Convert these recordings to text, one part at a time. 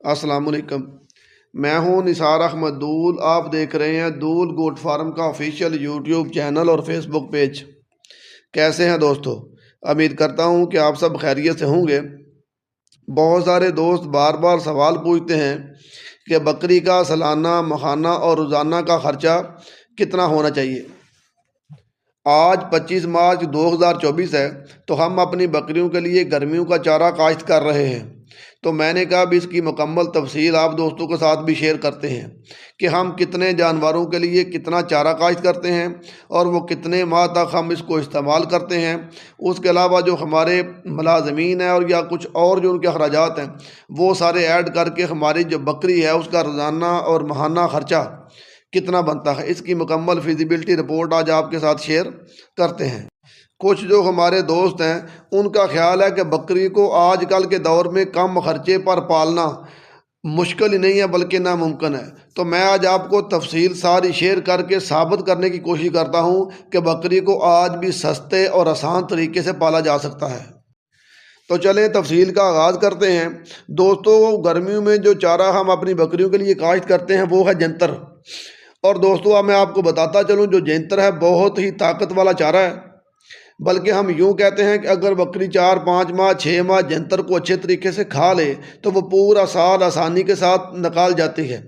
अस्सलाम वालेकुम। मैं हूं निसार अहमद दूल। आप देख रहे हैं दूल गोट फार्म का ऑफिशियल यूट्यूब चैनल और फेसबुक पेज। कैसे हैं दोस्तों? उम्मीद करता हूं कि आप सब खैरियत से होंगे। बहुत सारे दोस्त बार बार सवाल पूछते हैं कि बकरी का सालाना, माहाना और रोज़ाना का ख़र्चा कितना होना चाहिए। आज 25 मार्च 2024 है, तो हम अपनी बकरियों के लिए गर्मियों का चारा काश्त कर रहे हैं। तो मैंने कहा अब इसकी मुकम्मल तफसील आप दोस्तों के साथ भी शेयर करते हैं कि हम कितने जानवरों के लिए कितना चारा काश्त करते हैं और वो कितने माह तक हम इसको इस्तेमाल करते हैं। उसके अलावा जो हमारे मुलाजमीन हैं और या कुछ और जो उनके अखराजात हैं, वो सारे ऐड करके हमारी जो बकरी है उसका रोज़ाना और माहाना ख़र्चा कितना बनता है, इसकी मुकम्मल फिजिबिलिटी रिपोर्ट आज आपके साथ शेयर करते हैं। कुछ जो हमारे दोस्त हैं उनका ख्याल है कि बकरी को आजकल के दौर में कम खर्चे पर पालना मुश्किल ही नहीं है बल्कि नामुमकिन है। तो मैं आज आपको तफसील सारी शेयर करके साबित करने की कोशिश करता हूँ कि बकरी को आज भी सस्ते और आसान तरीके से पाला जा सकता है। तो चलें तफसील का आगाज़ करते हैं। दोस्तों, गर्मियों में जो चारा हम अपनी बकरियों के लिए काश्त करते हैं वो है जंतर। और दोस्तों, अब मैं आपको बताता चलूँ, जो जंतर है बहुत ही ताकत वाला चारा है। बल्कि हम यूँ कहते हैं कि अगर बकरी 4-5 माह 6 माह जंतर को अच्छे तरीके से खा ले तो वो पूरा साल आसानी के साथ निकाल जाती है।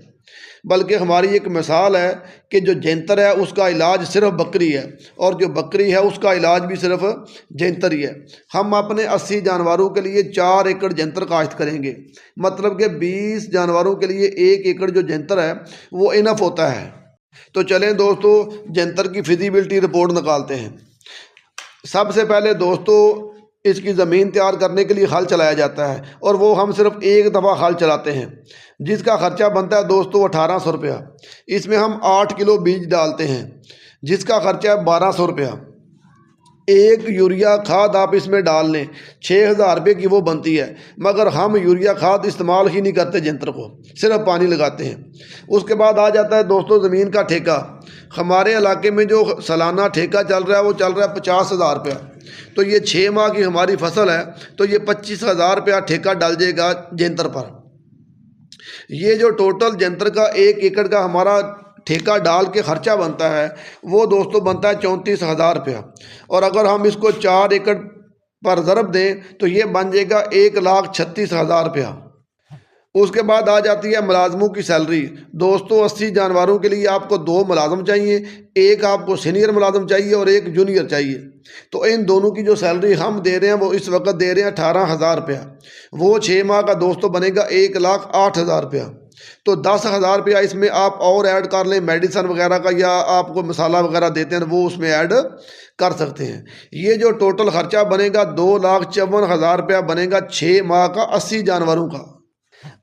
बल्कि हमारी एक मिसाल है कि जो जंतर है उसका इलाज सिर्फ बकरी है और जो बकरी है उसका इलाज भी सिर्फ जंतर ही है। हम अपने 80 जानवरों के लिए 4 एकड़ जंतर काश्त करेंगे, मतलब कि 20 जानवरों के लिए 1 एकड़ जो जंतर है वो इनफ होता है। तो चलें दोस्तों, जंतर की फिजिबिलिटी रिपोर्ट निकालते हैं। सबसे पहले दोस्तों, इसकी ज़मीन तैयार करने के लिए हल चलाया जाता है और वो हम सिर्फ एक दफ़ा हल चलाते हैं, जिसका ख़र्चा बनता है दोस्तों 1800 रुपया। इसमें हम 8 किलो बीज डालते हैं जिसका ख़र्चा है 1200 रुपया। एक यूरिया खाद आप इसमें डाल लें 6000 रुपये की वो बनती है, मगर हम यूरिया खाद इस्तेमाल ही नहीं करते, जंतर को सिर्फ पानी लगाते हैं। उसके बाद आ जाता है दोस्तों ज़मीन का ठेका। हमारे इलाके में जो सालाना ठेका चल रहा है वो चल रहा है 50,000 रुपया। तो ये 6 माह की हमारी फसल है तो ये 25,000 रुपया ठेका डाल जाएगा जंतर पर। ये जो टोटल जंतर का 1 एकड़ का हमारा ठेका डाल के ख़र्चा बनता है वो दोस्तों बनता है 34,000 रुपया। और अगर हम इसको 4 एकड़ पर ज़रब दें तो ये बन जाएगा 1,36,000 रुपया। उसके बाद आ जाती है मुलाजमों की सैलरी। दोस्तों, 80 जानवरों के लिए आपको 2 मुलाजम चाहिए, एक आपको सीनियर मुलाजम चाहिए और एक जूनियर चाहिए। तो इन दोनों की जो सैलरी हम दे रहे हैं वो इस वक्त दे रहे हैं 18,000 रुपया। वो 6 माह का दोस्तों बनेगा 1,08,000 रुपया। तो 10,000 रुपया इसमें आप और ऐड कर लें, मेडिसन वगैरह का या आपको मसाला वगैरह देते हैं वो उसमें ऐड कर सकते हैं। ये जो टोटल ख़र्चा बनेगा 2,54,000 रुपया बनेगा 6 माह का 80 जानवरों का।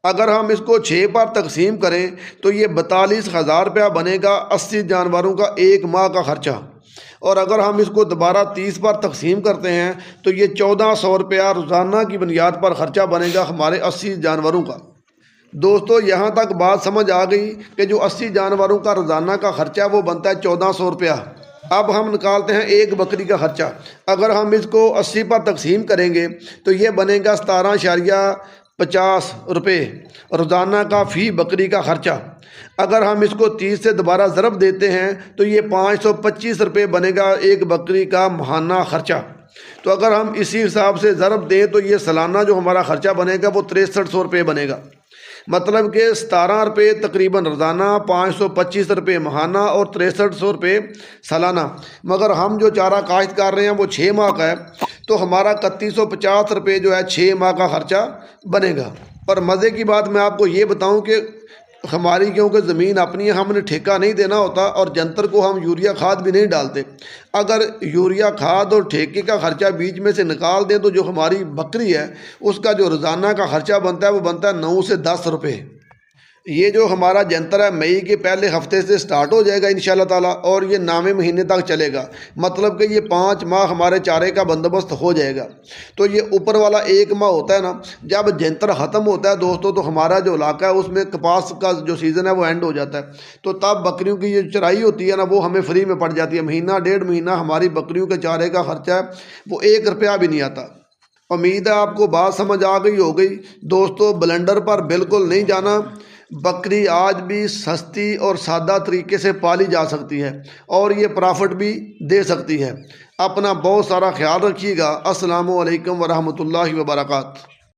अगर हम इसको 6 पर तकसीम करें तो ये 42,000 रुपया बनेगा 80 जानवरों का 1 माह का ख़र्चा। और अगर हम इसको दोबारा 30 पर तकसीम करते हैं तो ये 1,400 रुपया रोज़ाना की बुनियाद पर ख़र्चा बनेगा हमारे 80 जानवरों का। दोस्तों, यहाँ तक बात समझ आ गई कि जो 80 जानवरों का रोज़ाना का ख़र्चा वो बनता है 1,400 रुपया। अब हम निकालते हैं एक बकरी का ख़र्चा। अगर हम इसको 80 पर तकसीम करेंगे तो ये बनेगा 17.50 रुपये रोज़ाना का फ़ी बकरी का ख़र्चा। अगर हम इसको 30 से दोबारा ज़रब देते हैं तो ये 525 रुपये बनेगा एक बकरी का माहाना ख़र्चा। तो अगर हम इसी हिसाब से ज़रब दें तो ये सालाना जो हमारा ख़र्चा बनेगा वो 6300 रुपये बनेगा। मतलब कि 17 रुपये तकरीबन रोज़ाना, 525 रुपये माहाना और 6300 रुपये सालाना। मगर हम जो चारा काश्त कर रहे हैं वो 6 माह का है तो हमारा 3150 रुपये जो है 6 माह का ख़र्चा बनेगा। और मज़े की बात मैं आपको ये बताऊं कि हमारी क्योंकि ज़मीन अपनी है, हमने ठेका नहीं देना होता और जंतर को हम यूरिया खाद भी नहीं डालते। अगर यूरिया खाद और ठेके का ख़र्चा बीच में से निकाल दें तो जो हमारी बकरी है उसका जो रोज़ाना का ख़र्चा बनता है वो बनता है 9 से 10 रुपये। ये जो हमारा जंतर है मई के पहले हफ्ते से स्टार्ट हो जाएगा इंशाल्लाह ताला और ये नामे महीने तक चलेगा। मतलब कि ये 5 माह हमारे चारे का बंदोबस्त हो जाएगा। तो ये ऊपर वाला 1 माह होता है ना, जब जंतर ख़त्म होता है दोस्तों तो हमारा जो इलाका है उसमें कपास का जो सीज़न है वो एंड हो जाता है। तो तब बकरियों की जो चराई होती है ना वो हमें फ्री में पड़ जाती है। महीना 1.5 महीना हमारी बकरियों के चारे का ख़र्चा है वो 1 रुपया भी नहीं आता। امید ہے آپ کو بات سمجھ آ گئی ہوگی دوستو، بلنڈر پر بالکل نہیں جانا۔ بکری آج بھی سستی اور سادہ طریقے سے پالی جا سکتی ہے اور یہ پرافٹ بھی دے سکتی ہے۔ اپنا بہت سارا خیال رکھیے گا۔ السلام علیکم ورحمۃ اللہ وبرکاتہ۔